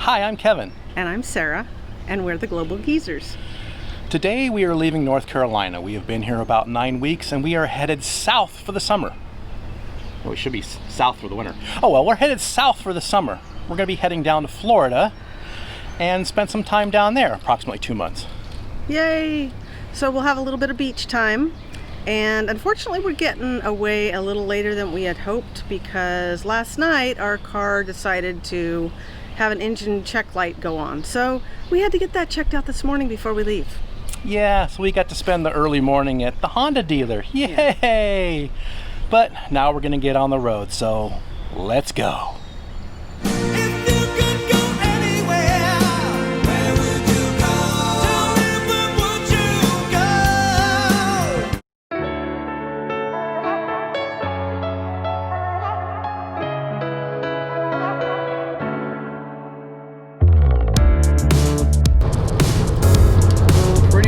Hi, I'm Kevin. And I'm Sarah, and we're the Global Geezers. Today we are leaving North Carolina. We have been here about 9 weeks and we are headed south for the summer. Well, we should be south for the winter. Oh well, we're headed south for the summer. We're going to be heading down to Florida and spend some time down there, approximately 2 months. Yay! So we'll have a little bit of beach time. And unfortunately, we're getting away a little later than we had hoped because last night our car decided to have an engine check light go on. So we had to get that checked out this morning before we leave. Yeah, so we got to spend the early morning at the Honda dealer. Yay! Yeah. But now we're going to get on the road, so let's go.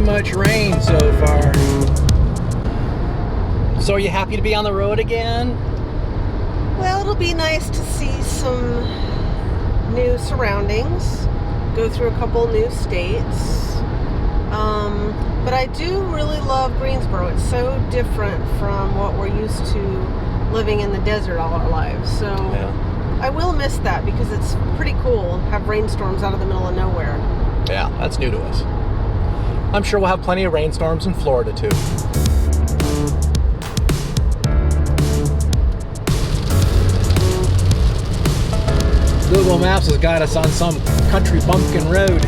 Much rain so far. So are you happy to be on the road again? Well, it'll be nice to see some new surroundings, go through a couple new states. But I do really love Greensboro. It's so different from what we're used to living in the desert all our lives. So yeah. I will miss that because it's pretty cool to have rainstorms out of the middle of nowhere. Yeah, that's new to us. I'm sure we'll have plenty of rainstorms in Florida too. Google Maps has got us on some country bumpkin road.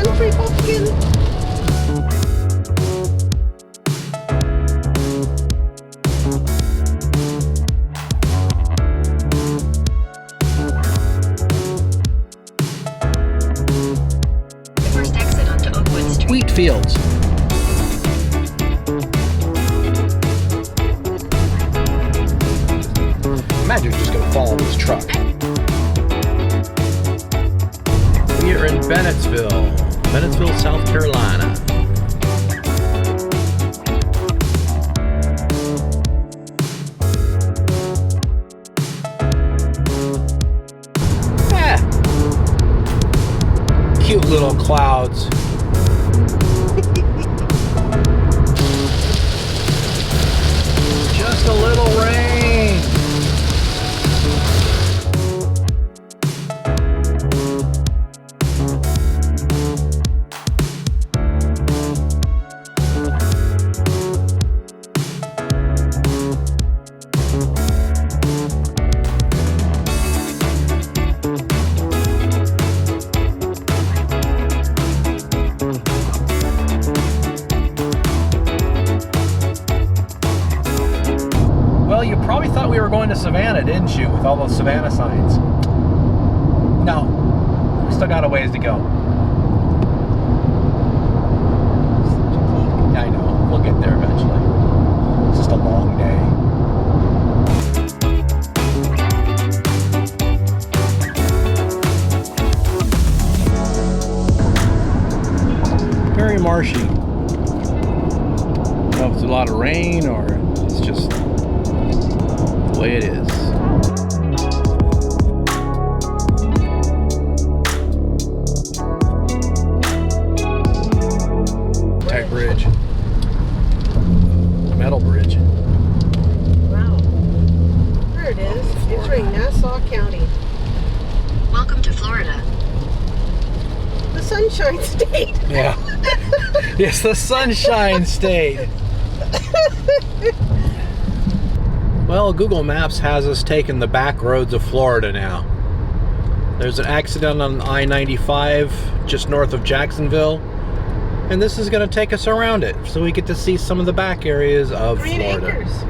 Country bumpkin. Wheat fields. Imagine just gonna follow this truck. We are in Bennettsville, South Carolina. Cute little clouds. Just a little rain. Well, you probably thought we were going to Savannah, didn't you, with all those Savannah signs? No, we still got a ways to go. Yeah, I know. We'll get there eventually. It's just a long day. Very marshy. I don't know if it's a lot of rain or it's just the way it is. Tight bridge. Metal bridge. Wow. There it is. Entering Nassau County. Welcome to Florida. The Sunshine State. Yeah. It's the Sunshine State. Well, Google Maps has us taking the back roads of Florida now. There's an accident on I-95 just north of Jacksonville, and this is going to take us around it, so we get to see some of the back areas of Green Florida. Acres.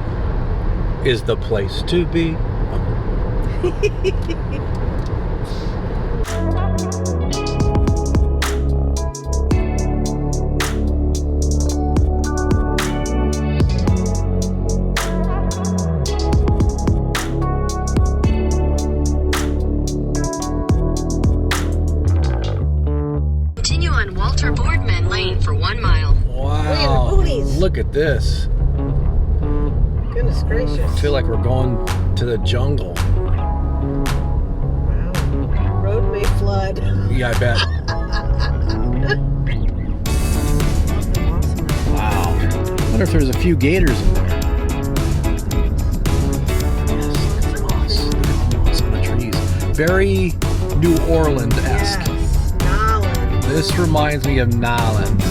Is the place to be. For 1 mile. Wow. Look at this. Goodness gracious. I feel like we're going to the jungle. Wow. Road may flood. bed. Yeah, I bet. Wow. I wonder if there's a few gators in there. Yes, look at the moss. Look at the moss on the trees. Very New Orleans-esque. Yes, Nolans. This reminds me of Nolans.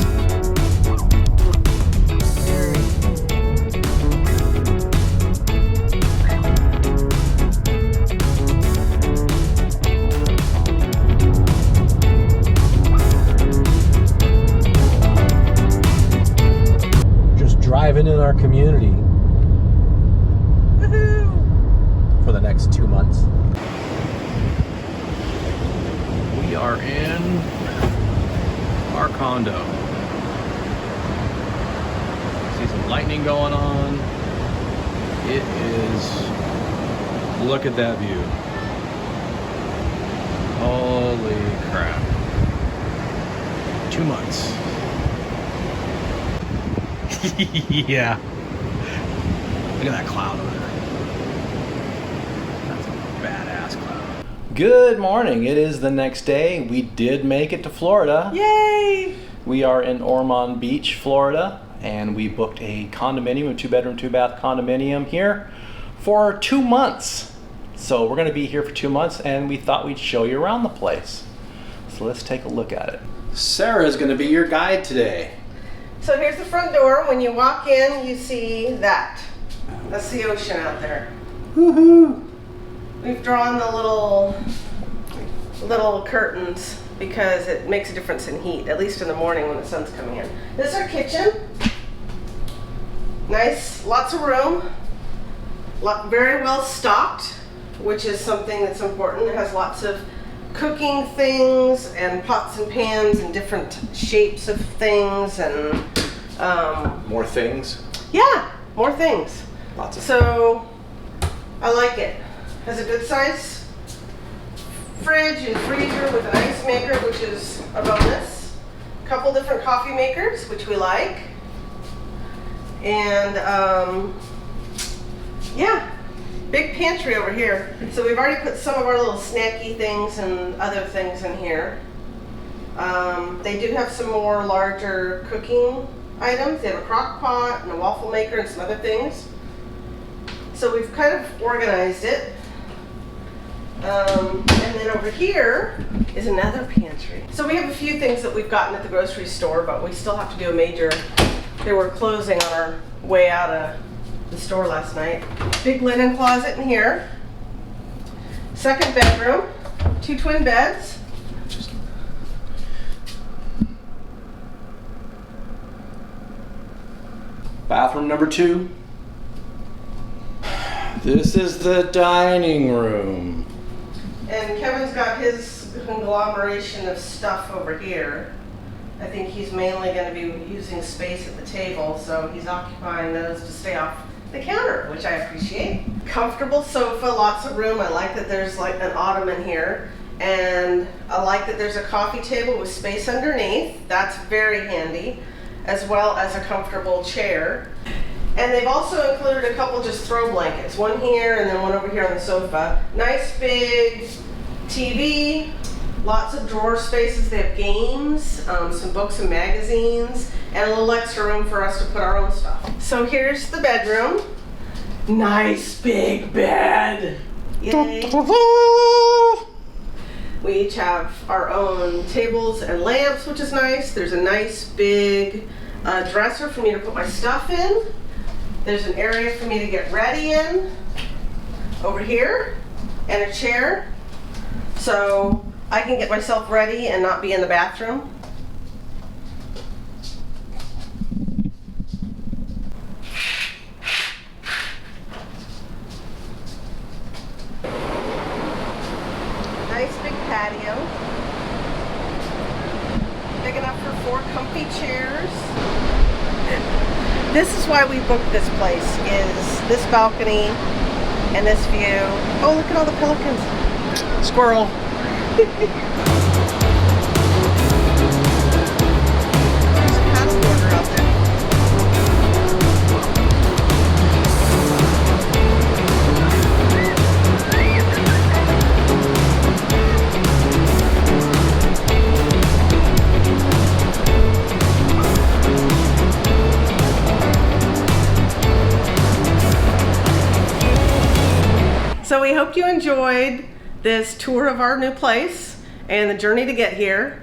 Driving in our community. Woohoo! For the next 2 months. We are in our condo. See some lightning going on. It is, look at that view. Holy crap. 2 months. Yeah. Look at that cloud over there. That's a badass cloud. Good morning. It is the next day. We did make it to Florida. Yay! We are in Ormond Beach, Florida, and we booked a condominium, a 2-bedroom, 2-bath condominium here for 2 months. So we're going to be here for 2 months, and we thought we'd show you around the place. So let's take a look at it. Sarah is going to be your guide today. So here's the front door. When you walk in, you see that. That's the ocean out there. Woohoo! We've drawn the little curtains because it makes a difference in heat, at least in the morning when the sun's coming in. This is our kitchen. Nice, lots of room. Very well stocked, which is something that's important. It has lots of cooking things and pots and pans and different shapes of things and More things. yeah, more things. Lots of. So I like it. Has a good size fridge and freezer with an ice maker, which is a bonus. A couple different coffee makers, which we like. And yeah, big pantry over here. So we've already put some of our little snacky things and other things in here. They do have some more larger cooking items. They have a crock pot and a waffle maker and some other things. So we've kind of organized it. And then over here is another pantry. So we have a few things that we've gotten at the grocery store, but we still have to do a major. They were closing on our way out of the store last night. Big linen closet in here. Second bedroom, 2 twin beds. Bathroom number 2. This is the dining room. And Kevin's got his conglomeration of stuff over here. I think he's mainly going to be using space at the table, so he's occupying those to stay off the counter, which I appreciate. Comfortable sofa, lots of room. I like that there's like an ottoman here. And I like that there's a coffee table with space underneath. That's very handy, as well as a comfortable chair. And they've also included a couple just throw blankets. One here and then one over here on the sofa. Nice big TV, lots of drawer spaces. They have games, some books and magazines, and a little extra room for us to put our own stuff. So here's the bedroom. Nice big bed. Yay. We each have our own tables and lamps, which is nice. There's a nice big dresser for me to put my stuff in. There's an area for me to get ready in over here, and a chair, so I can get myself ready and not be in the bathroom. Nice big patio. Big enough for 4 comfy chairs. This is why we booked this place, is this balcony and this view. Oh, look at all the pelicans. Squirrel. There's a paddleboarder out there. enjoyed this tour of our new place and the journey to get here.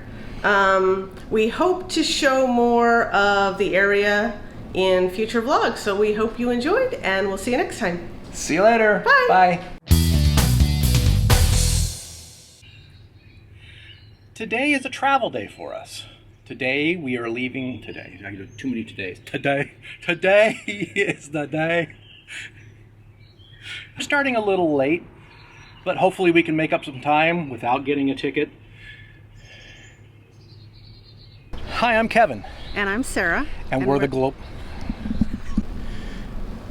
We hope to show more of the area in future vlogs, so we hope you enjoyed, and we'll see you next time. See you later. Bye. Bye. Today is a travel day for us. Today we are leaving. Today, I do too many todays. Today is the day. We're starting a little late, but hopefully we can make up some time without getting a ticket. Hi, I'm Kevin. And I'm Sarah. And we're the Globe.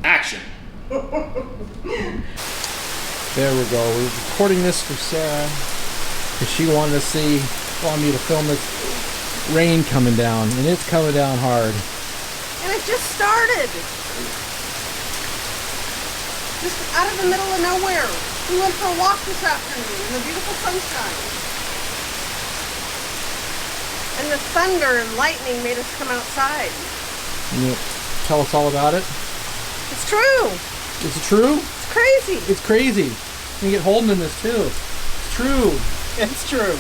Action. There we go. We're recording this for Sarah because she wanted me to film this rain coming down, and it's coming down hard. And it just started. Just out of the middle of nowhere. We went for a walk this afternoon in the beautiful sunshine. And the thunder and lightning made us come outside. Can you tell us all about it? It's true. Is it true? It's crazy. It's crazy. You can get Holden in this too. It's true. It's true.